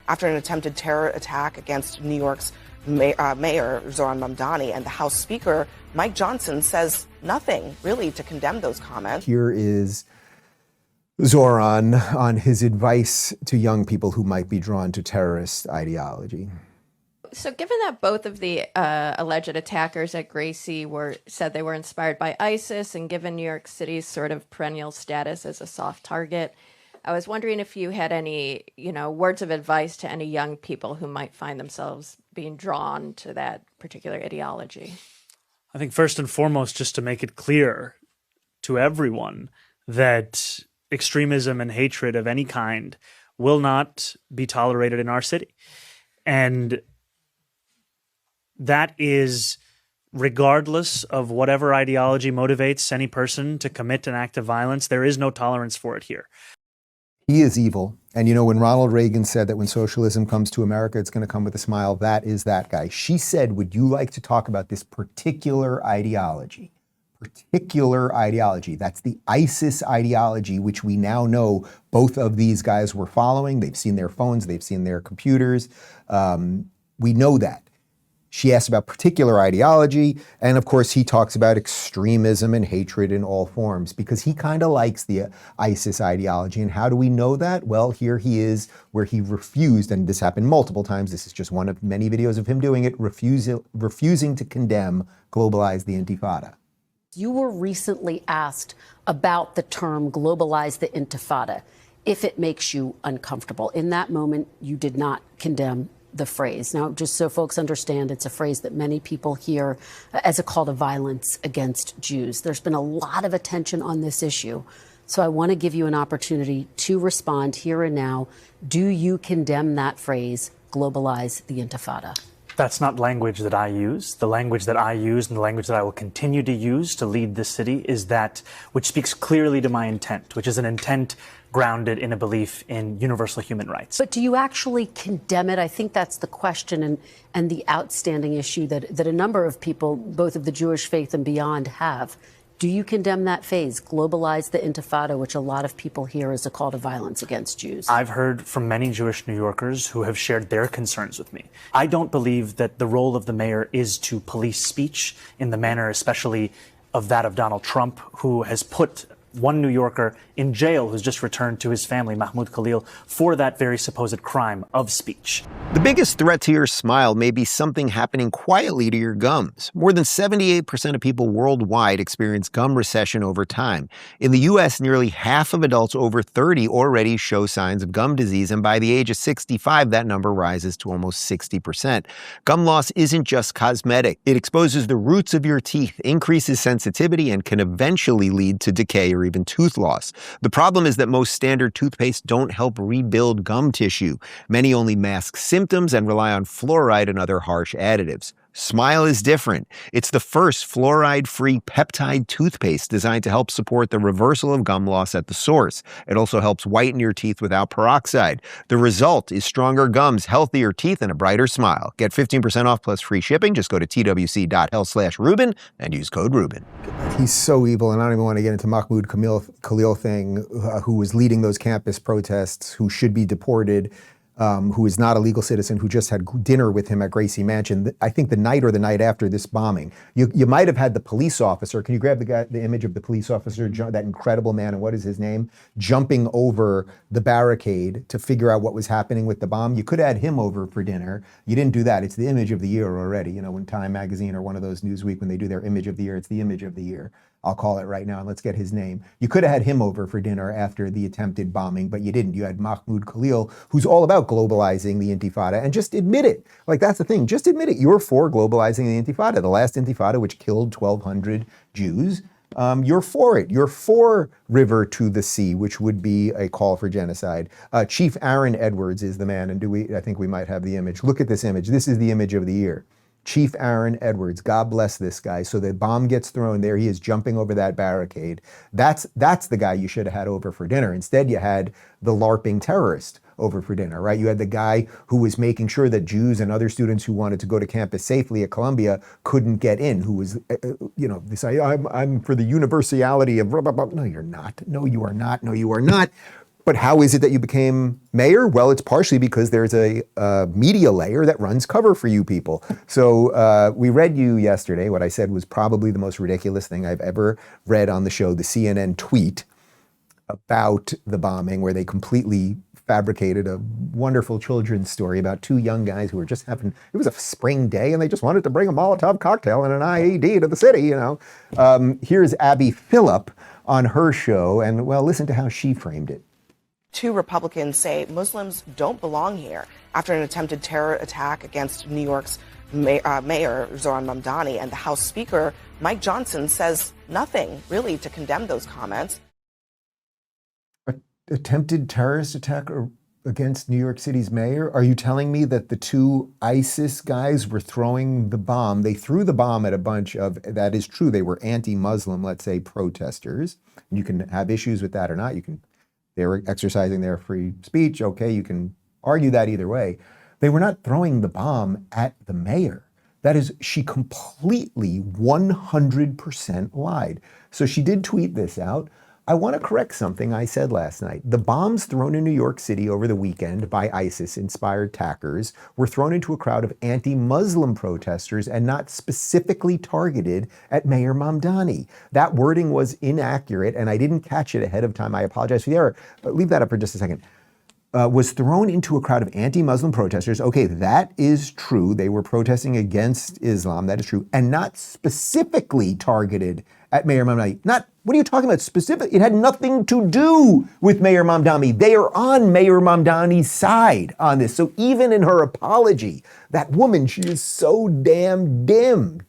after an attempted terror attack against New York's Mayor Zohran Mamdani, and the House Speaker Mike Johnson says nothing really to condemn those comments. Here is Zohran on his advice to young people who might be drawn to terrorist ideology. So given that both of the alleged attackers at Gracie said they were inspired by ISIS, and given New York City's sort of perennial status as a soft target, I was wondering if you had any, words of advice to any young people who might find themselves being drawn to that particular ideology. I think first and foremost, just to make it clear to everyone that extremism and hatred of any kind will not be tolerated in our city. And that is regardless of whatever ideology motivates any person to commit an act of violence. There is no tolerance for it here. He is evil. And when Ronald Reagan said that when socialism comes to America, it's going to come with a smile, that is that guy. She said, would you like to talk about this particular ideology? Particular ideology. That's the ISIS ideology, which we now know both of these guys were following. They've seen their phones, they've seen their computers. We know that. She asked about particular ideology, and of course he talks about extremism and hatred in all forms because he kind of likes the ISIS ideology. And how do we know that? Well, here he is where he refused, and this happened multiple times, this is just one of many videos of him doing it, refusing to condemn, globalize the Intifada. You were recently asked about the term globalize the Intifada, if it makes you uncomfortable. In that moment, you did not condemn the phrase. Now, just so folks understand, it's a phrase that many people hear as a call to violence against Jews. There's been a lot of attention on this issue. So I want to give you an opportunity to respond here and now. Do you condemn that phrase, globalize the Intifada? That's not language that I use. The language that I use and the language that I will continue to use to lead this city is that which speaks clearly to my intent, which is an intent grounded in a belief in universal human rights. But do you actually condemn it? I think that's the question and the outstanding issue that a number of people, both of the Jewish faith and beyond, have. Do you condemn that phase, globalize the Intifada, which a lot of people hear as a call to violence against Jews? I've heard from many Jewish New Yorkers who have shared their concerns with me. I don't believe that the role of the mayor is to police speech in the manner especially of that of Donald Trump, who has put one New Yorker in jail who's just returned to his family, Mahmoud Khalil, for that very supposed crime of speech. The biggest threat to your smile may be something happening quietly to your gums. More than 78% of people worldwide experience gum recession over time. In the U.S., nearly half of adults over 30 already show signs of gum disease, and by the age of 65, that number rises to almost 60%. Gum loss isn't just cosmetic. It exposes the roots of your teeth, increases sensitivity, and can eventually lead to decay or even tooth loss. The problem is that most standard toothpaste don't help rebuild gum tissue. Many only mask symptoms and rely on fluoride and other harsh additives. Smile is different. It's the first fluoride-free peptide toothpaste designed to help support the reversal of gum loss at the source. It also helps whiten your teeth without peroxide. The result is stronger gums, healthier teeth, and a brighter smile. Get 15% off plus free shipping. Just go to twc.health/Rubin and use code Rubin. He's so evil, and I don't even want to get into Mahmoud Khalil thing, who was leading those campus protests, who should be deported. Who is not a legal citizen, who just had dinner with him at Gracie Mansion, I think the night after this bombing. You might have had the police officer, can you grab the image of the police officer, that incredible man, and what is his name, jumping over the barricade to figure out what was happening with the bomb? You could have had him over for dinner. You didn't do that. It's the image of the year already. When Time Magazine or one of those Newsweek, when they do their image of the year, it's the image of the year. I'll call it right now, and let's get his name. You could have had him over for dinner after the attempted bombing, but you didn't. You had Mahmoud Khalil, who's all about globalizing the Intifada, and just admit it. That's the thing. Just admit it. You're for globalizing the Intifada, the last Intifada, which killed 1,200 Jews. You're for it. You're for River to the Sea, which would be a call for genocide. Chief Aaron Edwards is the man, and I think we might have the image. Look at this image. This is the image of the year. Chief Aaron Edwards, God bless this guy. So the bomb gets thrown, there he is jumping over that barricade. That's the guy you should have had over for dinner. Instead, you had the LARPing terrorist over for dinner, right? You had the guy who was making sure that Jews and other students who wanted to go to campus safely at Columbia couldn't get in, who was, I'm for the universality of blah, blah, blah. No, you're not. No, you are not. No, you are not. But how is it that you became mayor? Well, it's partially because there's a media layer that runs cover for you people. So we read you yesterday what I said was probably the most ridiculous thing I've ever read on the show, the CNN tweet about the bombing, where they completely fabricated a wonderful children's story about two young guys who were just having, it was a spring day and they just wanted to bring a Molotov cocktail and an IED to the city, you know. Here's Abby Phillip on her show, and well, listen to how she framed it. Two Republicans say Muslims don't belong here after an attempted terror attack against New York's Mayor Zohran Mamdani, and the House Speaker Mike Johnson says nothing really to condemn those comments. Attempted terrorist attack against New York City's mayor? Are you telling me that the two ISIS guys were throwing the bomb? They threw the bomb at a bunch of, that is true, they were anti-Muslim, let's say, protesters. You can have issues with that or not. They were exercising their free speech. Okay, you can argue that either way. They were not throwing the bomb at the mayor. That is, she completely 100% lied. So she did tweet this out. I want to correct something I said last night. The bombs thrown in New York City over the weekend by ISIS-inspired attackers were thrown into a crowd of anti-Muslim protesters and not specifically targeted at Mayor Mamdani. That wording was inaccurate, and I didn't catch it ahead of time. I apologize for the error. Leave that up for just a second. Was thrown into a crowd of anti-Muslim protesters. Okay, that is true. They were protesting against Islam. That is true. And not specifically targeted at Mayor Mamdani. What are you talking about? Specific? It had nothing to do with Mayor Mamdani. They are on Mayor Mamdani's side on this. So even in her apology, that woman, she is so damn dim.